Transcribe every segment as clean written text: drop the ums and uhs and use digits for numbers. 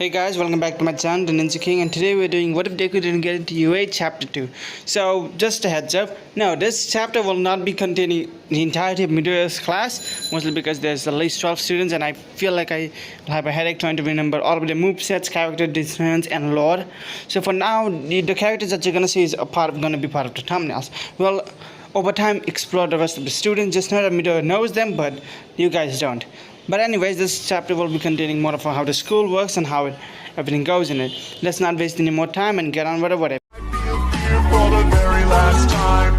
Hey guys, welcome back to my channel, the Ninja King, and today we're doing What If Deku Didn't Get Into UA Chapter 2. So, just a heads up, no, this chapter will not be containing the entirety of Midoriya's class, mostly because there's at least 12 students and I feel like I will have a headache trying to remember all of the movesets, character designs, and lore. So for now, the characters that you're gonna see is gonna be part of the thumbnails. Well, over time, explore the rest of the students. Just know that Midoriya knows them, but you guys don't. But anyways, this chapter will be containing more of how the school works and how everything goes in it. Let's not waste any more time and get on with it. For the very last time.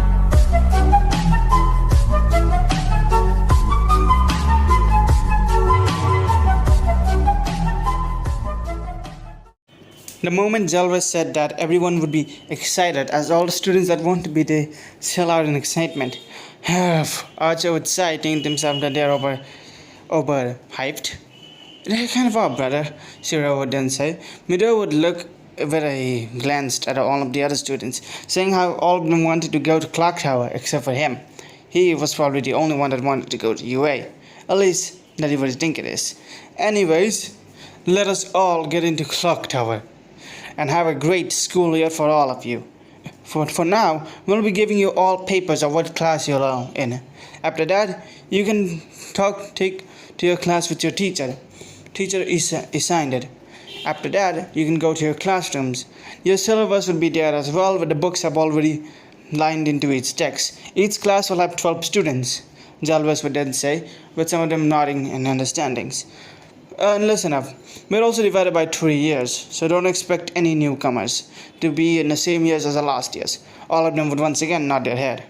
The moment Zelvis said that, everyone would be excited, as all the students that want to be there sell out in excitement. Archer would sigh, thinking to himself that they're overhyped. They kind of are, brother, Shiro would then say. Midoriya would look very glanced at all of the other students, saying how all of them wanted to go to Clock Tower except for him. He was probably the only one that wanted to go to UA. At least, that he would think it is. Anyways, let us all get into Clock Tower and have a great school year for all of you. For now, we'll be giving you all papers of what class you're all in. After that, you can take to your class with your teacher. Teacher is assigned it. After that, you can go to your classrooms. Your syllabus will be there as well, but the books have already lined into its text. Each class will have 12 students, Jalvis would then say, with some of them nodding in understandings. And listen up, we're also divided by 3 years, so don't expect any newcomers to be in the same years as the last years. All of them would once again nod their head,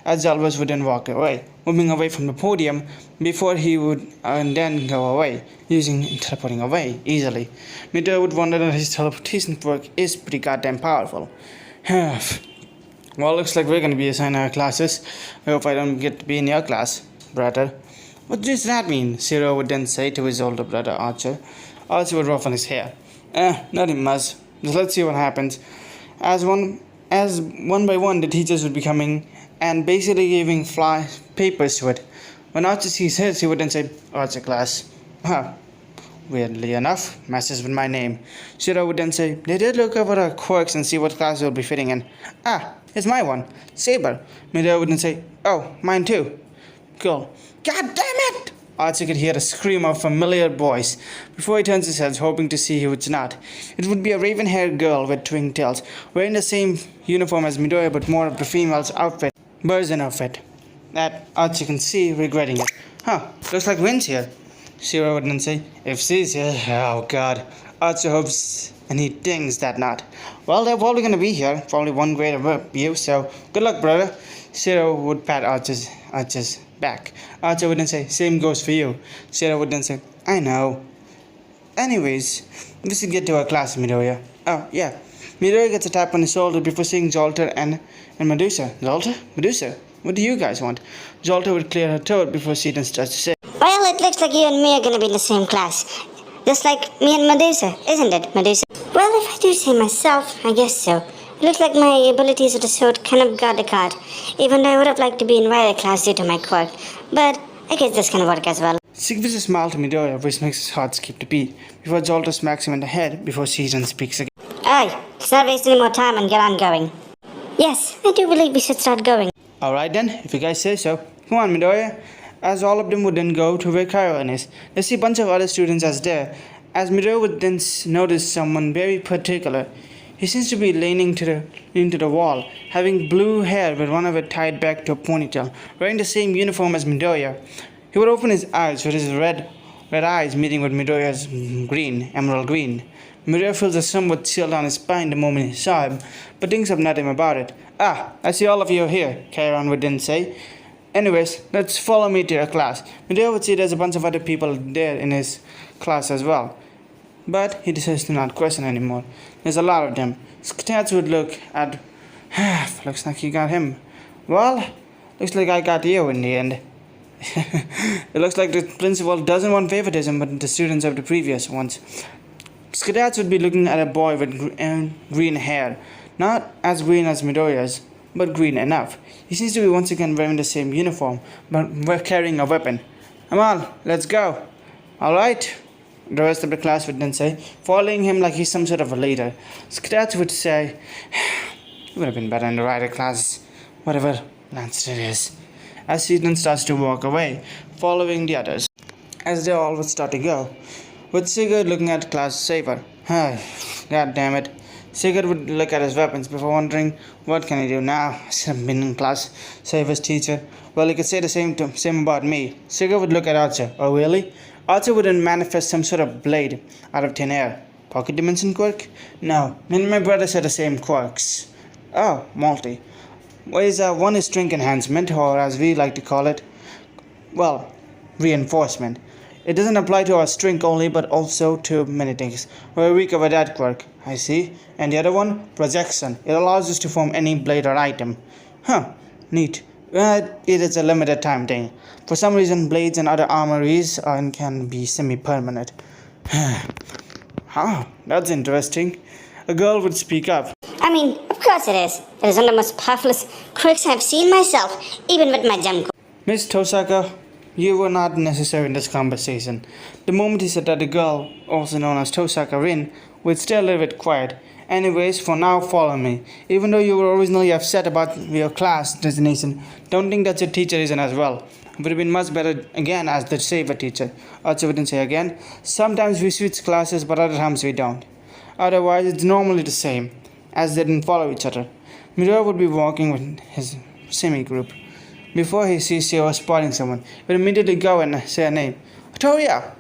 as Jalvis would then walk away, moving away from the podium before he would then go away, teleporting away easily. Midoriya would wonder that his teleportation work is pretty goddamn powerful. Well, looks like we're gonna be assigned our classes. I hope I don't get to be in your class, brother. What does that mean? Shiro would then say to his older brother Archer. Archer would ruffle his hair. Nothing much. Just let's see what happens. As one by one the teachers would be coming and basically giving papers to it. When Archer sees his, he would then say, Archer class. Weirdly enough, matches with my name. Shiro would then say, they did look over our quirks and see what class you'll be fitting in. It's my one. Saber. Midoriya would then say, oh, mine too. Cool. God damn it! Archer could hear a scream of a familiar voice before he turns his head, hoping to see who it's not. It would be a raven-haired girl with twin tails, wearing the same uniform as Midoriya but more of the female's outfit, version of it. That Archer can see, regretting it. Looks like Win's here. Shiro would then say, if she's here, oh god. Archer hopes and he thinks that not. Well, they're probably gonna be here, probably one grade above you, so good luck, brother. Shiro would pat Archer's back. Archer would then say, same goes for you. Shiro would then say, I know. Anyways, we should get to our class, Midoriya. Oh, yeah. Midoriya gets a tap on his shoulder before seeing Jolter and Medusa. Jolter? Medusa? What do you guys want? Jolter would clear her throat before she then starts to say, well, it looks like you and me are gonna be in the same class. Just like me and Medusa, isn't it, Medusa? Well, if I do say myself, I guess so. It looks like my abilities of the sword kind of got the card, even though I would have liked to be in riot class due to my quirk. But I guess this can work as well. She gives a smile to Midoriya, which makes his heart skip a beat, before Jolter smacks him in the head before she then speaks again. Aye, let's not waste any more time and get on going. Yes, I do believe we should start going. Alright then, if you guys say so. Come on, Midoriya. As all of them would then go to where Kairon is, they see a bunch of other students as there. As Midoriya would then notice someone very particular. He seems to be leaning into the wall, having blue hair with one of it tied back to a ponytail, wearing the same uniform as Midoriya. He would open his eyes with his red eyes meeting with Midoriya's emerald green. Midoriya feels a somewhat chill down his spine the moment he saw him, but thinks of nothing about it. I see all of you here, Kairon would then say. Anyways, let's follow me to your class. Midoriya would see there's a bunch of other people there in his class as well. But he decides to not question anymore. There's a lot of them. Stats would look at... looks like you got him. Well, looks like I got you in the end. It looks like the principal doesn't want favoritism, but the students of the previous ones. Skedads would be looking at a boy with green hair. Not as green as Midoriya's, but green enough. He seems to be once again wearing the same uniform, but carrying a weapon. Come on, let's go. Alright? The rest of the class would then say, following him like he's some sort of a leader. Cadets would say, "You would have been better in the writer class, whatever Lance it is." As he then starts to walk away, following the others. As they all would start to go, with Sigurd looking at class Saber. God damn it. Sigurd would look at his weapons before wondering, what can I do now? I should have been in class Saber's teacher. Well, he could say the same about me. Sigurd would look at Archer. Oh, really? Archer wouldn't manifest some sort of blade out of thin air. Pocket dimension quirk? No, me and my brothers had the same quirks. Oh, multi. One is strength enhancement, or as we like to call it, well, reinforcement. It doesn't apply to our strength only, but also to many things. We're weak over that quirk, I see. And the other one, projection. It allows us to form any blade or item. Huh, neat. It is a limited time thing. For some reason, blades and other armories can be semi-permanent. Huh, that's interesting. A girl would speak up. I mean, of course it is. It is one of the most powerful quirks I've seen myself, even with my jump. Miss Tosaka, you were not necessary in this conversation. The moment he said that, the girl, also known as Tosaka Rin, would stay a little bit quiet. Anyways, for now, follow me. Even though you were originally upset about your class designation, don't think that your teacher isn't as well. It would have been much better again as the Saber teacher. Archer wouldn't say again. Sometimes we switch classes, but other times we don't. Otherwise, it's normally the same, as they didn't follow each other. Midori would be walking with his semi-group. Before he sees Shiro spotting someone, he would immediately go and say her name. Victoria!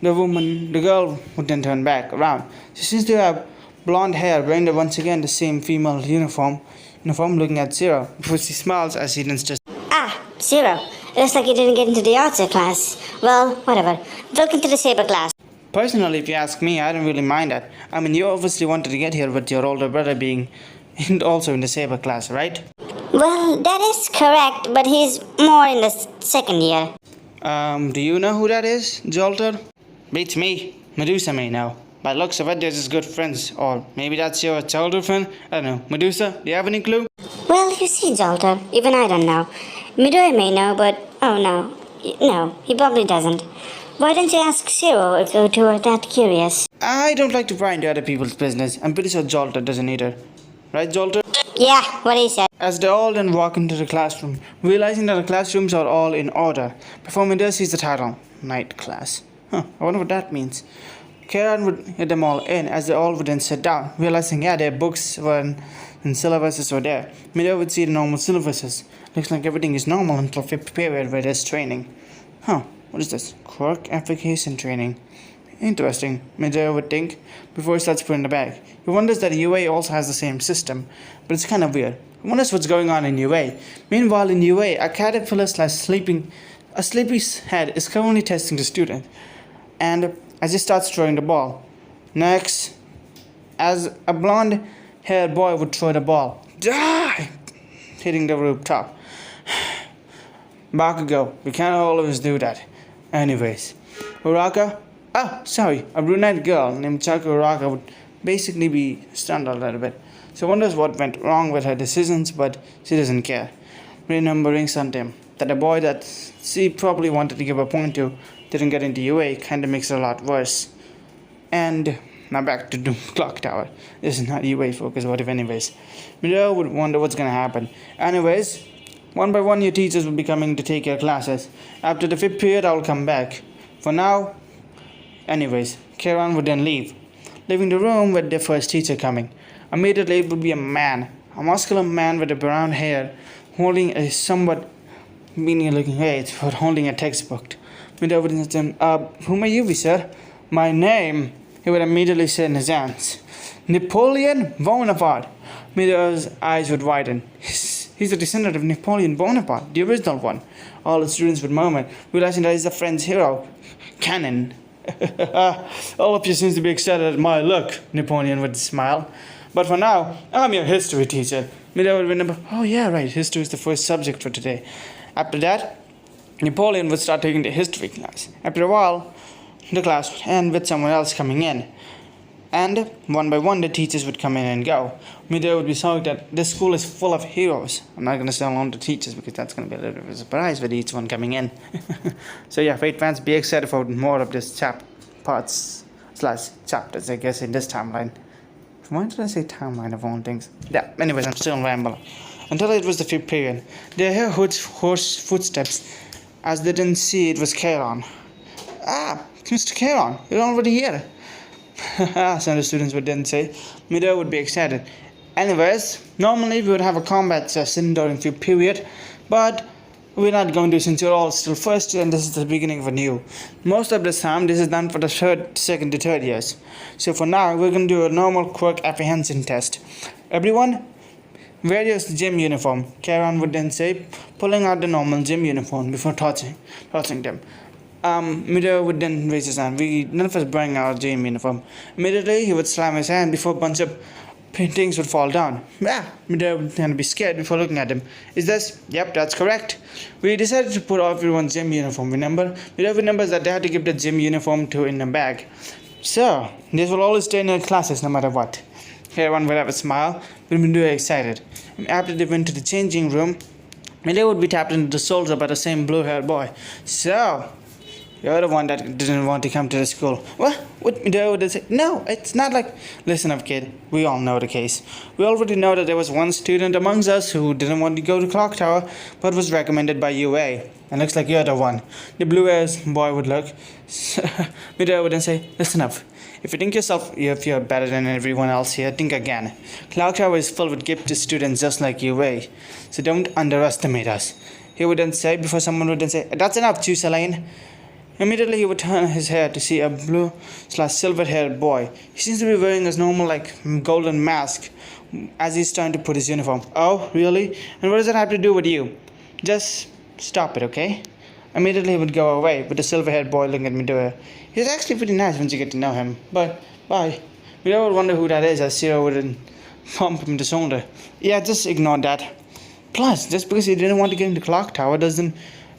The girl would then turn back around. She seems to have blonde hair, wearing once again the same female uniform, looking at Zero, before she smiles as he then just... Ah, Zero. It looks like you didn't get into the Archer class. Well, whatever. Welcome to the Saber class. Personally, if you ask me, I don't really mind that. I mean, you obviously wanted to get here with your older brother being also in the Saber class, right? Well, that is correct, but he's more in the second year. Do you know who that is, Jolter? Beats me. Medusa may know. By looks of it, they're just good friends. Or maybe that's your childhood friend? I don't know. Medusa, do you have any clue? Well, you see, Jolter, even I don't know. Midori may know, but oh no. No, he probably doesn't. Why don't you ask Zero if you two are that curious? I don't like to pry into other people's business. I'm pretty sure Jolter doesn't either. Right, Jolter? Yeah, what he said. As they all then walk into the classroom, realizing that the classrooms are all in order, before Midori sees the title, Night Class. I wonder what that means. Karen would get them all in as they all would then sit down, realizing their books and syllabuses were there. Midori would see the normal syllabuses. Looks like everything is normal until 5th period where there's training. What is this? Quirk application training. Interesting, Midori would think, before he starts putting the bag. He wonders that UA also has the same system, but it's kind of weird. He wonders what's going on in UA. Meanwhile, in UA, a caterpillar a sleepy's head is currently testing the student. And as he starts throwing the ball. Next, as a blonde-haired boy would throw the ball. Die! Hitting the rooftop. Bakugo, we can't always do that. Anyways, Uraka? A brunette girl named Chaka Uraka would basically be stunned a little bit. She wonders what went wrong with her decisions, but she doesn't care. Remembering something, that a boy that she probably wanted to give a point to didn't get into UA kinda makes it a lot worse. And now back to Doom Clock Tower. This is not UA focus, what if anyways. Midori would wonder what's gonna happen. Anyways, one by one your teachers will be coming to take your classes. After the 5th period I will come back. For now, anyways, Karen would then leave, leaving the room with their first teacher coming. Immediately it would be a man, a muscular man with a brown hair, holding a somewhat meaning looking but holding a textbook. Midori would ask him, who may you be, sir? My name, he would immediately say in his hands. Napoleon Bonaparte. Midori's eyes would widen. He's a descendant of Napoleon Bonaparte, the original one. All the students would murmur, realizing that he's a friend's hero. Cannon. All of you seems to be excited at my look, Napoleon would smile. But for now, I'm your history teacher. Midori would remember, oh yeah, right, history is the first subject for today. After that, Napoleon would start taking the history class. After a while, the class would end with someone else coming in. And one by one, the teachers would come in and go. Midori would be shocked that this school is full of heroes. I'm not going to say along the teachers because that's going to be a little bit of a surprise with each one coming in. So yeah, Fate fans, be excited for more of this parts slash chapters, I guess, in this timeline. Why did I say timeline of all things? Yeah, anyways, I'm still rambling. Until it was the fifth period, they heard Hood's horse footsteps as they didn't see it was Kieran. Ah, Mr. Kieran, you're already here. Some of the students would then say. Mido would be excited. Anyways, normally we would have a combat session during fifth period, but we're not going to since you're all still first year and this is the beginning of a new. Most of the time this is done for the second to third years. So for now we're going to do a normal quirk apprehension test. Everyone, wear your gym uniform. Karen would then say, pulling out the normal gym uniform before tossing them. Mido would then raise his hand. None of us bring our gym uniform. Immediately he would slam his hand before a bunch of paintings would fall down. Mido would kind of be scared before looking at him. Is this? Yep, that's correct. We decided to put everyone's gym uniform, remember? Mido remembers that they had to give the gym uniform to in a bag. So, this will always stay in our classes no matter what. Everyone would have a smile, but Mido excited. And after they went to the changing room, Mido would be tapped into the shoulder by the same blue-haired boy. So, you're the one that didn't want to come to the school. What Mido would say? No, it's not like... Listen up, kid. We all know the case. We already know that there was one student amongst us who didn't want to go to Clock Tower, but was recommended by UA. And looks like you're the one. The blue-haired boy would look. Mido would then say, listen up. If you think if you're better than everyone else here, think again. Clock Tower is filled with gifted students just like UA. So don't underestimate us. He would then say, before someone would then say, that's enough, Tusalain. Immediately he would turn his head to see a blue/silver-haired boy. He seems to be wearing his normal golden mask as he's trying to put his uniform. Oh, really? And what does that have to do with you? Just stop it, okay? Immediately he would go away with the silver-haired boy looking at Midori. He's actually pretty nice once you get to know him. But, bye. Midori would wonder who that is as Zero would pump him the shoulder. Yeah, just ignore that. Plus, just because he didn't want to get into Clock Tower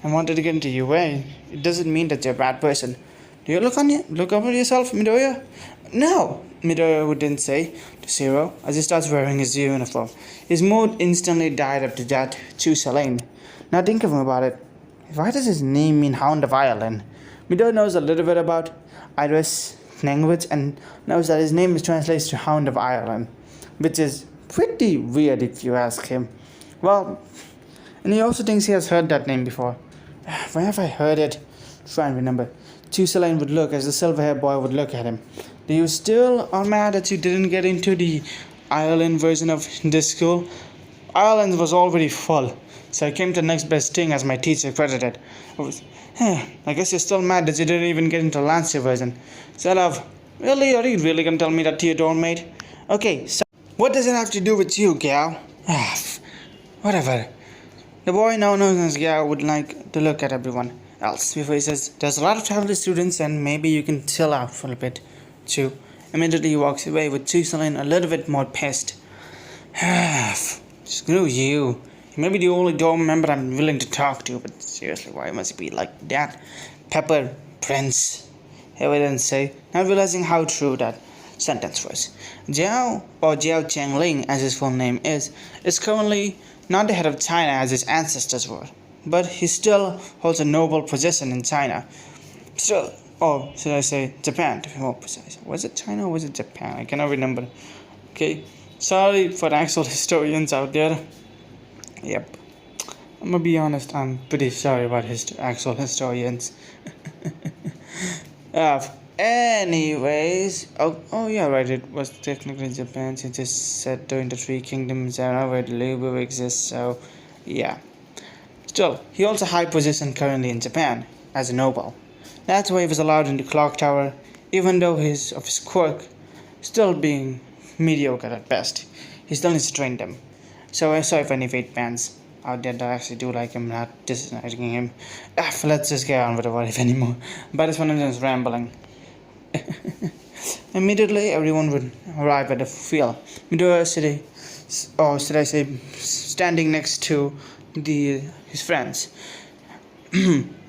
and wanted to get into UA, it doesn't mean that you're a bad person. Do you look over yourself, Midoriya? No, Midoriya would then say to Zero as he starts wearing his uniform. His mood instantly died up to that Tusalain. Now think about it. Why does his name mean Hound of Ireland? Midoriya knows a little bit about Irish language and knows that his name is translated to Hound of Ireland, which is pretty weird if you ask him. Well, and he also thinks he has heard that name before. Where have I heard it? Try and remember. Tusalain would look as the silver-haired boy would look at him. Do you still are mad that you didn't get into the Ireland version of this school? Ireland was already full, so I came to the next best thing as my teacher credited. I guess you're still mad that you didn't even get into Lancia version. Shut up. Really? Are you really gonna tell me that to your dormmate? Okay, so what does it have to do with you, gal? Whatever. The boy now knows as Gao would like to look at everyone else before he says, there's a lot of talented students and maybe you can chill out for a bit too. Immediately he walks away with Tusalain a little bit more pissed. Screw you. You may be the only dorm member I'm willing to talk to, but seriously, why must it be like that? Pepper Prince, he would then say, not realizing how true that sentence was. Jiao, or Jiao Changling as his full name is currently not the head of China as his ancestors were, but he still holds a noble position in China. Still, or should I say Japan to be more precise. Was it China or was it Japan? I cannot remember. Okay, sorry for the actual historians out there. Yep, I'm gonna be honest, I'm pretty sorry about actual historians. Anyways, oh yeah, right, it was technically Japan since it's set during the Three Kingdoms era where the Liu exists, so yeah. Still, he holds a high position currently in Japan as a noble. That's why he was allowed into Clock Tower, even though his quirk still being mediocre at best. He still needs to train them. So sorry for any fate fans out there that actually do like him, not disliking him. Let's just get on with the what if anymore. But this one is just rambling. Immediately, everyone would arrive at the field. Midoriya City, or should I say, standing next to his friends.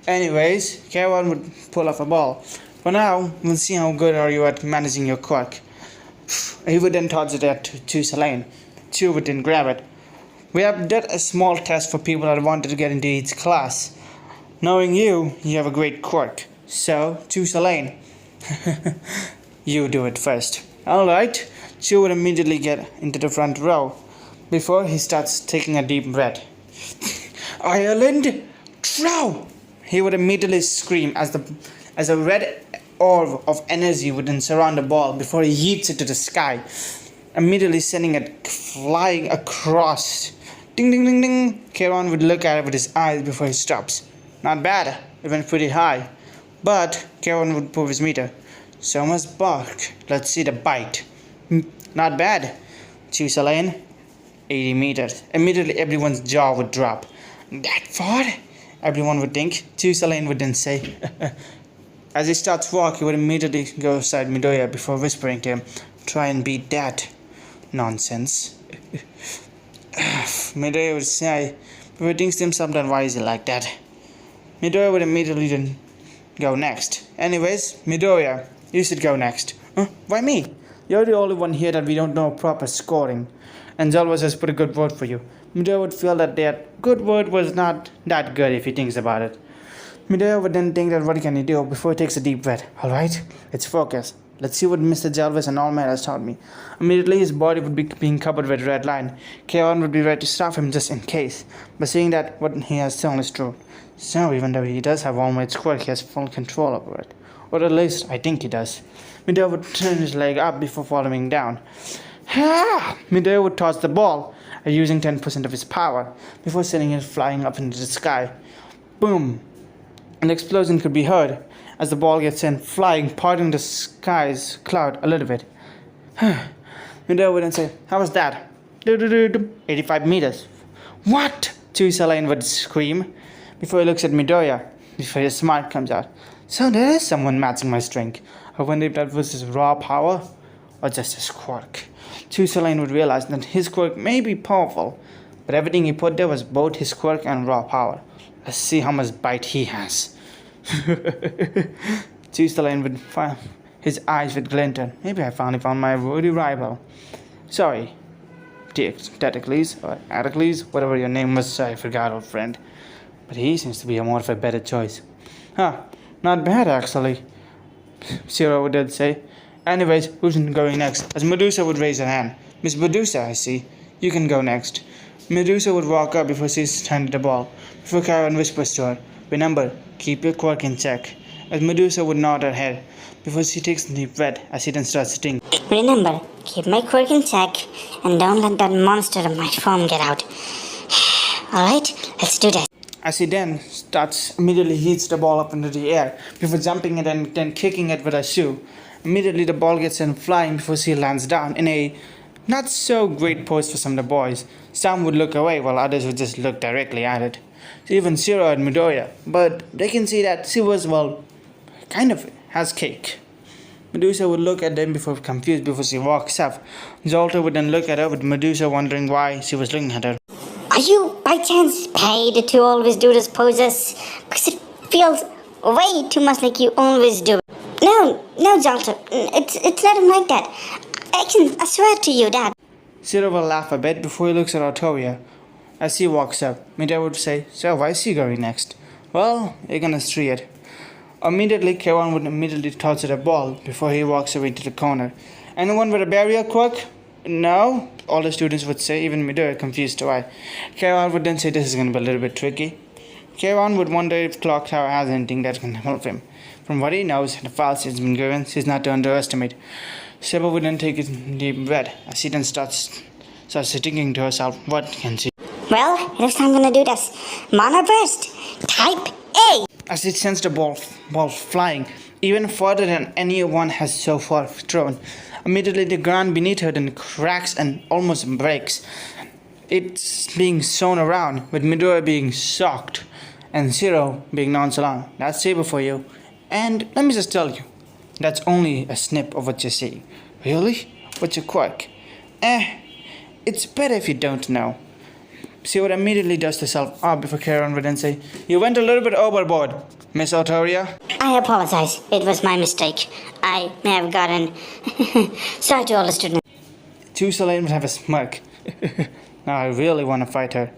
Anyways, Karen would pull off a ball. For now, we'll see how good are you at managing your quirk. He would then toss it at Tusalain. Two would then grab it. We have done a small test for people that wanted to get into each class. Knowing you have a great quirk. So, Tusalain, You do it first. Alright, Chew would immediately get into the front row before he starts taking a deep breath. Ireland, Trow! He would immediately scream as a red orb of energy would then surround the ball before he yeets it to the sky, immediately sending it flying across. Ding ding ding ding! Kieran would look at it with his eyes before he stops. Not bad, it went pretty high. But Kieran would prove his meter. So much bark. Let's see the bite. Not bad. Choose a lane. 80 meters. Immediately everyone's jaw would drop. That far? Everyone would think. Choose a lane would then say. As he starts walk, he would immediately go aside Midoriya before whispering to him, try and beat that. Nonsense. Midoriya would say, but he thinks to himself that why is he like that? Midoriya would immediately then go next. Anyways, Midoriya, you should go next. Huh? Why me? You're the only one here that we don't know proper scoring. And Zalwas has put a good word for you. Midoriya would feel that that good word was not that good if he thinks about it. Midoriya would then think that what can he do before he takes a deep breath. Alright, let's focus. Let's see what Mr. Jalvis and All Might has taught me. Immediately his body would be being covered with red line. Kieran would be ready to stop him just in case. But seeing that what he has shown is true. So even though he does have All Might's quirk, he has full control over it. Or at least I think he does. Midoriya would turn his leg up before falling down. Midoriya would toss the ball, using 10% of his power, before sending it flying up into the sky. Boom! An explosion could be heard as the ball gets sent flying, parting the sky's cloud a little bit. Midoriya would then say, how was that? 85 meters. What? Tsuyu would scream before he looks at Midoriya, before his smile comes out. So there is someone matching my strength. I wonder if that was his raw power or just his quirk. Tsuyu would realize that his quirk may be powerful, but everything he put there was both his quirk and raw power. Let's see how much bite he has. Tsuyu would find his eyes would glisten. Maybe I finally found my worthy rival. Sorry, Tentacles or Atticles, whatever your name was, I forgot, old friend. But he seems to be a more of a better choice. Not bad actually, Zero would say. Anyways, who's going next? As Medusa would raise her hand. Miss Medusa, I see. You can go next. Medusa would walk up before she's handed the ball, before Karen whispers to her, remember, keep your quirk in check. As Medusa would nod her head, before she takes a deep breath, as she then starts sitting. Remember, keep my quirk in check, and don't let that monster of my form get out. Alright, let's do this. As he then starts, immediately heats the ball up into the air, before jumping it and then kicking it with a shoe. Immediately the ball gets sent flying before she lands down in a not so great pose for some of the boys. Some would look away while others would just look directly at it. Even Zero and Midoriya, but they can see that she was, well, kind of has cake. Medusa would look at them before confused before she walks up. Zolta would then look at her with Medusa wondering why she was looking at her. Are you by chance paid to always do these poses? Because it feels way too much like you always do. No, Zolta, it's not like that. I swear to you, Dad. Zero will laugh a bit before he looks at Artoria. As he walks up, Midoriya would say, so why is he going next? Well, you're gonna see it. Immediately, Kieran would immediately toss it a ball before he walks away to the corner. Anyone with a barrier quirk? No, all the students would say, even Midoriya confused why. Kieran would then say this is gonna be a little bit tricky. Kieran would wonder if Clock Tower has anything that can help him. From what he knows, the files he's been given, he's not to underestimate. Sheba would then take a deep breath as she then starts thinking to herself, what can she? Well, it looks like I'm gonna do this. Mana Burst, Type A. As it sends the ball flying, even further than anyone has so far thrown. Immediately the ground beneath her then cracks and almost breaks. It's being thrown around, with Midoriya being shocked and Zero being nonchalant. That's Saber for you. And let me just tell you, that's only a snip of what you see. Really? What's your quirk? It's better if you don't know. Saber immediately dusts herself up before Kieran would then say, you went a little bit overboard, Miss Artoria. I apologize. It was my mistake. I may have gotten... Sorry to all the students. Tsuyu would have a smirk. Now I really want to fight her.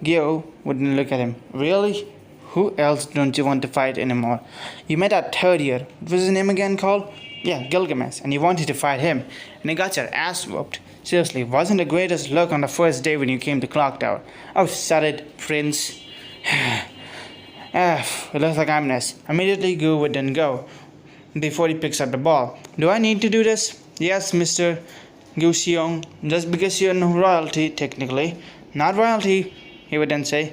Gyo wouldn't look at him. Really? who else don't you want to fight anymore? You met our third year. What was his name again called? Yeah, Gilgamesh, and you wanted to fight him, and you got your ass whooped. Seriously, wasn't the greatest look on the first day when you came to Clock Tower? Oh, shut it, Prince. It looks like I'm next. Immediately go would then go before he picks up the ball. Do I need to do this? Yes, Mr. Guxiong. Just because you're no royalty, technically. Not royalty, he would then say.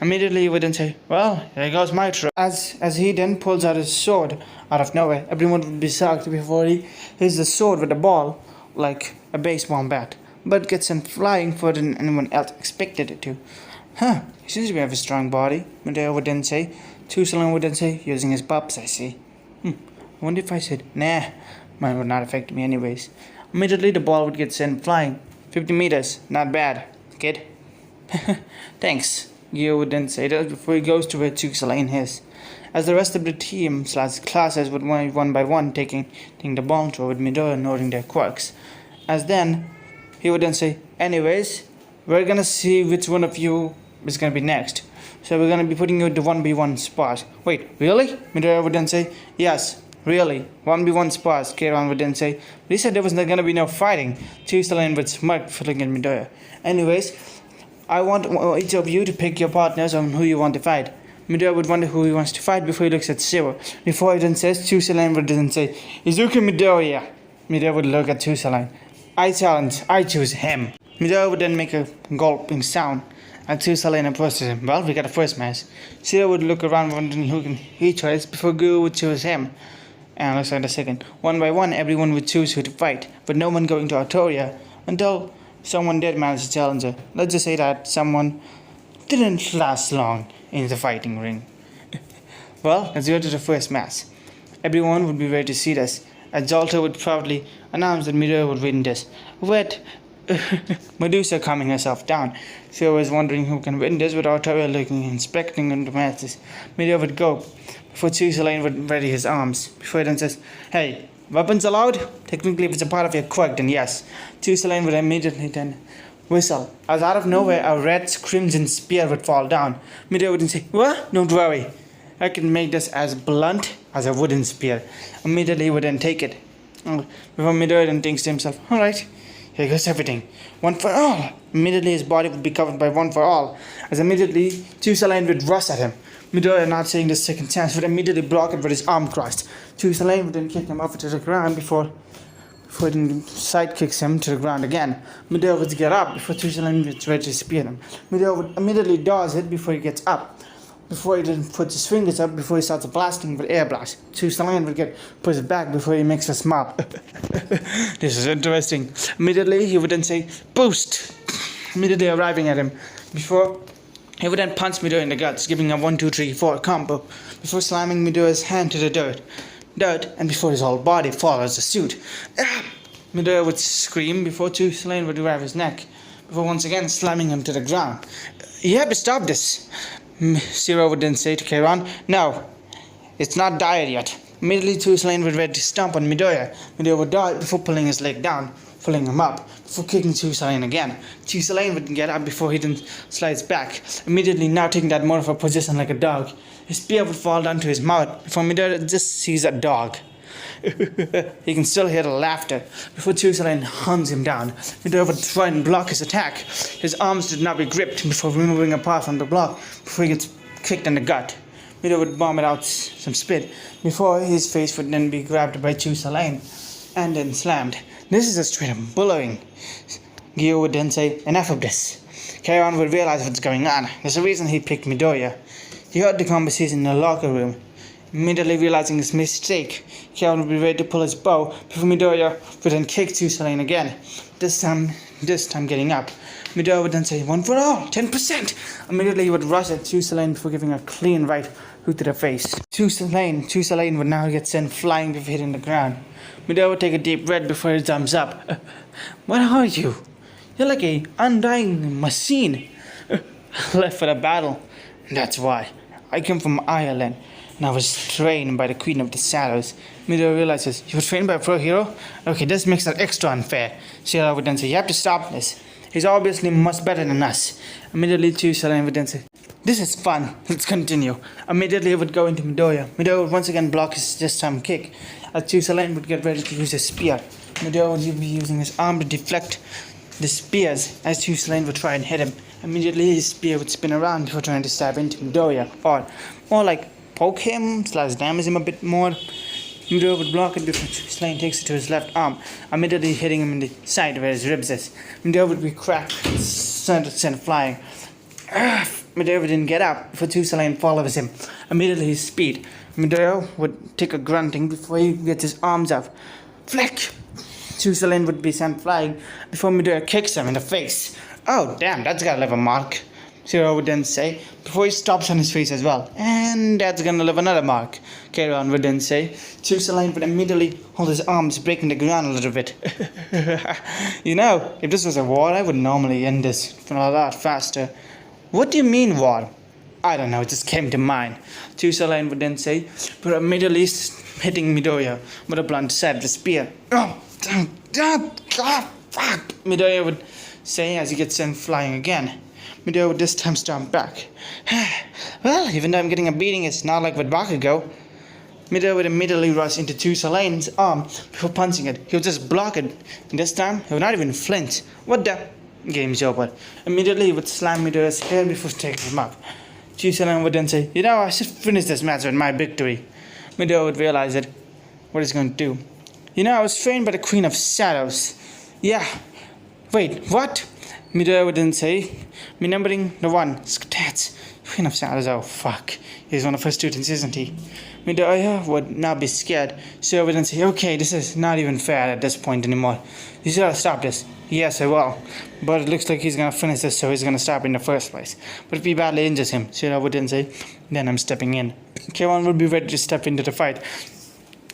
Immediately he would then say, well, here goes my turn. As he then pulls out his sword out of nowhere, everyone would be shocked before he hits the sword with the ball like a baseball bat, but gets sent flying further than anyone else expected it to. Huh, he seems to have a strong body, Medea would then say. Tusalan would then say, using his bubs, I see. I wonder if I said, nah, mine would not affect me anyways. Immediately the ball would get sent flying. 50 meters, not bad, kid. Thanks, Gio would then say that before he goes to where Tusalan is. As the rest of the team / classes would one by one taking the ball throw with Midori noting their quirks. As then, he would then say, anyways, we're gonna see which one of you is gonna be next. So we're gonna be putting you in the 1v1 spot. Wait, really? Midori would then say, yes, really, 1v1 spots. Keiran would then say, but he said there was not gonna be no fighting. Tusalan would smirk looking at Midori. Anyways, I want each of you to pick your partners on who you want to fight. Midori would wonder who he wants to fight before he looks at Zero. Before he then says, Tusalan would then say, Izuku Midoriya. Midori would look at Tusalan. I challenge, I choose him. Midori would then make a gulping sound. And Tusalan approaches him. Well, we got a first match. Zero would look around wondering who he chose before Guru would choose him. And looks like the second. One by one, everyone would choose who to fight, but no one going to Artoria until someone did manage to challenge her. Let's just say that someone didn't last long in the fighting ring. Well, let's go to the first match. Everyone would be ready to see this, as Zolta would proudly announce that Midori would win this. With Medusa calming herself down. She was wondering who can win this without her looking inspecting the matches. Midori would go before Tusalan would ready his arms. Before he then says, hey, weapons allowed? Technically, if it's a part of your quirk, then yes. Tusalan would immediately then whistle. As out of nowhere, a red crimson spear would fall down. Midori would say, what? Don't worry. I can make this as blunt as a wooden spear. Immediately he would then take it. Before Midori then thinks to himself, alright, here goes everything. One for all. Immediately his body would be covered by one for all. As immediately Tusalan would rush at him. Midori, not saying the second chance, would immediately block it with his arm crossed. Tusalan would then kick him off to the ground before he then side kicks him to the ground again. Midori would get up before Tusalan was ready to spear him. Midori would immediately dodge it before he gets up. Before he then puts his fingers up before he starts blasting with air blast. Tusalan would get pushed back before he makes a smile. This is interesting. Immediately he would then say, boost! Immediately arriving at him. Before he would then punch Midori in the guts, giving a 1, 2, 3, 4 combo. Before slamming Midori's hand to the dirt, and before his whole body follows the suit. Midori would scream before Tusalan would grab his neck, before once again slamming him to the ground. You have to stop this. Zero would then say to Keiran, no, it's not died yet. Immediately Tusalan would ready to stomp on Midori. Midori would dodge before pulling his leg down, pulling him up, before kicking Tusalan again. Tusalan would get up before he then slides back, immediately now taking that more of a position like a dog. His spear would fall down to his mouth before Midori just sees a dog. He can still hear the laughter before Tusalan hunts him down. Midori would try and block his attack. His arms did not be gripped before removing a part from the block before he gets kicked in the gut. Midori would vomit out some spit before his face would then be grabbed by Tusalan and then slammed. This is a straight up bullying. Gio would then say, enough of this. Keiran would realize what's going on. There's a reason he picked Midoriya. He heard the conversation in the locker room. Immediately realizing his mistake, Keiran would be ready to pull his bow before Midoriya would then kick Tusalan again. This time getting up. Midoriya would then say, one for all, 10%. Immediately he would rush at Tusalan before giving a clean right hook to the face. Tusalan would now get sent flying before hitting the ground. Midoriya would take a deep breath before he jumps up. What are you? You're like a undying machine. Left for the battle. That's why. I came from Ireland, and I was trained by the Queen of the Shadows. Midoriya realizes, you were trained by a pro hero? Okay, this makes that extra unfair. Shira would then say, you have to stop this. He's obviously much better than us. Immediately Tusalan would then say, This is fun. Let's continue. Immediately, I would go into Midoriya. Midoriya would once again block his this time kick. As Chusalane would get ready to use his spear. Midoriya would be using his arm to deflect the spears as Chusalane would try and hit him. Immediately, his spear would spin around before trying to stab into Midoriya. Or more like poke him, slash damage him a bit more. Midoriya would block it before Chusalane takes it to his left arm, immediately hitting him in the side where his ribs is. Midoriya would be cracked, sent flying. Midoriya didn't get up before Chusalane follows him. Immediately his speed. Midoriya would take a grunting before he gets his arms up. Flick! Chusalane would be sent flying before Midoriya kicks him in the face. Oh damn, that's gotta leave a mark. Zero would then say, before he stops on his face as well. And that's gonna leave another mark. Kairon would then say. Chusalane would immediately hold his arms, breaking the ground a little bit. You know, if this was a war, I would normally end this a lot faster. What do you mean, war? I don't know, it just came to mind. Chusalane would then say, but immediately hitting Midoriya with a blunt set of the spear. Oh, fuck! Midoriya would say as he gets sent flying again. Midoriya would this time stomp back. Well, even though I'm getting a beating, it's not like with Bakugo. Midoriya would immediately rush into Chusalane's arm before punching it. He would just block it. And this time, he would not even flinch. What the? Game's over. Immediately, he would slam Midoriya's hair before taking him up. Chusalane would then say, you know, I should finish this match with my victory. Midoriya would realize it. What he's going to do. You know, I was trained by the Queen of Shadows. Yeah. Wait, what? Midoriya would then say, remembering the one, stats. Queen of Shadows, oh fuck. He's one of her students, isn't he? Midoriya would now be scared, so I would then say, okay, this is not even fair at this point anymore. You should have stopped this. Yes, I will. But it looks like he's gonna finish this, so he's gonna stop in the first place. But if he badly injures him, Shira would then say, then I'm stepping in. Kevin would be ready to step into the fight.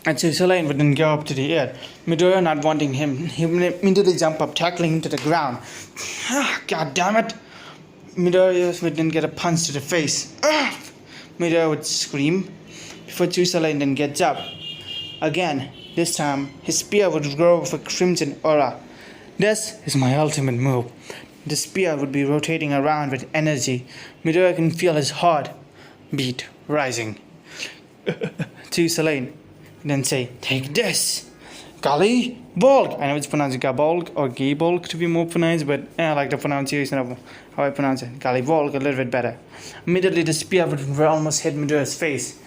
And Chusalane would then go up to the air. Midoriya not wanting him, he would immediately jump up, tackling him to the ground. God damn it! Midoriya would then get a punch to the face. Midoriya would scream before Chusalane then gets up. Again, this time, his spear would grow with a crimson aura. This is my ultimate move. The spear would be rotating around with energy. Midoriya can feel his heart beat rising. Chusalane then say, take this. Golly Bolg. I know it's pronounced Gabolg or Gabolg to be more pronounced, but I like the pronunciation of how I pronounce it. Golly Bolg a little bit better. Immediately the spear would almost hit Midoriya's face.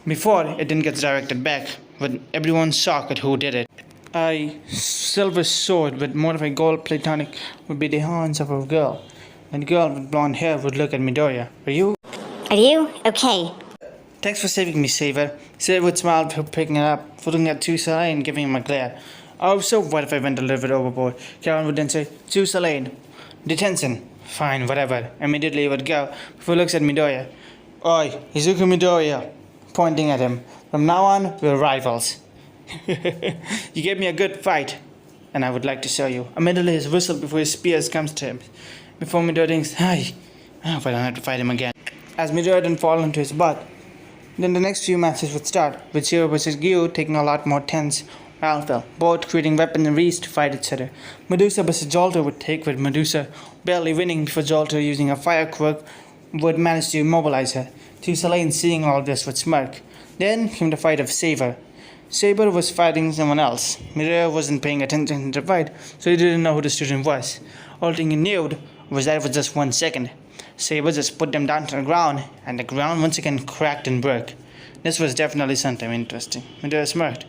Before it then gets directed back, with everyone shocked at who did it. A silver sword with more of a gold platonic would be the hands of a girl. And the girl with blonde hair would look at Midoriya. Are you? Are you? Okay. Thanks for saving me, Saber. Saber would smile before picking it up, looking at Chusalane and giving him a glare. Oh, so what if I went a little bit overboard? Karen would then say, Chusalane, detention. Fine, whatever. Immediately he would go before he looks at Midoriya. Oi, Izuku Midoriya. Pointing at him. From now on, we're rivals. You gave me a good fight, and I would like to show you. Immediately his whistle before his spears comes to him. Before Midoriya thinks, hi, I hope I don't have to fight him again. As Midoriya then fall into his butt, then the next few matches would start, with Zero vs. Gyu taking a lot more tense outfit, both creating weaponries to fight each other. Medusa vs. Jolter would take, with Medusa barely winning before Jolter using a fire quirk would manage to immobilize her. Chusalane seeing all this would smirk. Then came the fight of Saber. Saber was fighting someone else. Midoriya wasn't paying attention to the fight, so he didn't know who the student was. All thing he knew was that it was just 1 second. Saber just put them down to the ground, and the ground once again cracked and broke. This was definitely something interesting. Midoriya smirked,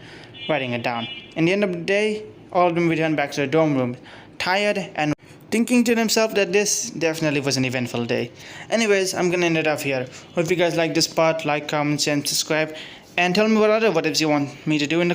writing it down. In the end of the day, all of them returned back to their dorm room, tired and thinking to themselves that this definitely was an eventful day. Anyways, I'm gonna end it off here. Hope you guys like this part. Like, comment, and subscribe. And tell me what other what ifs you want me to do in the comments.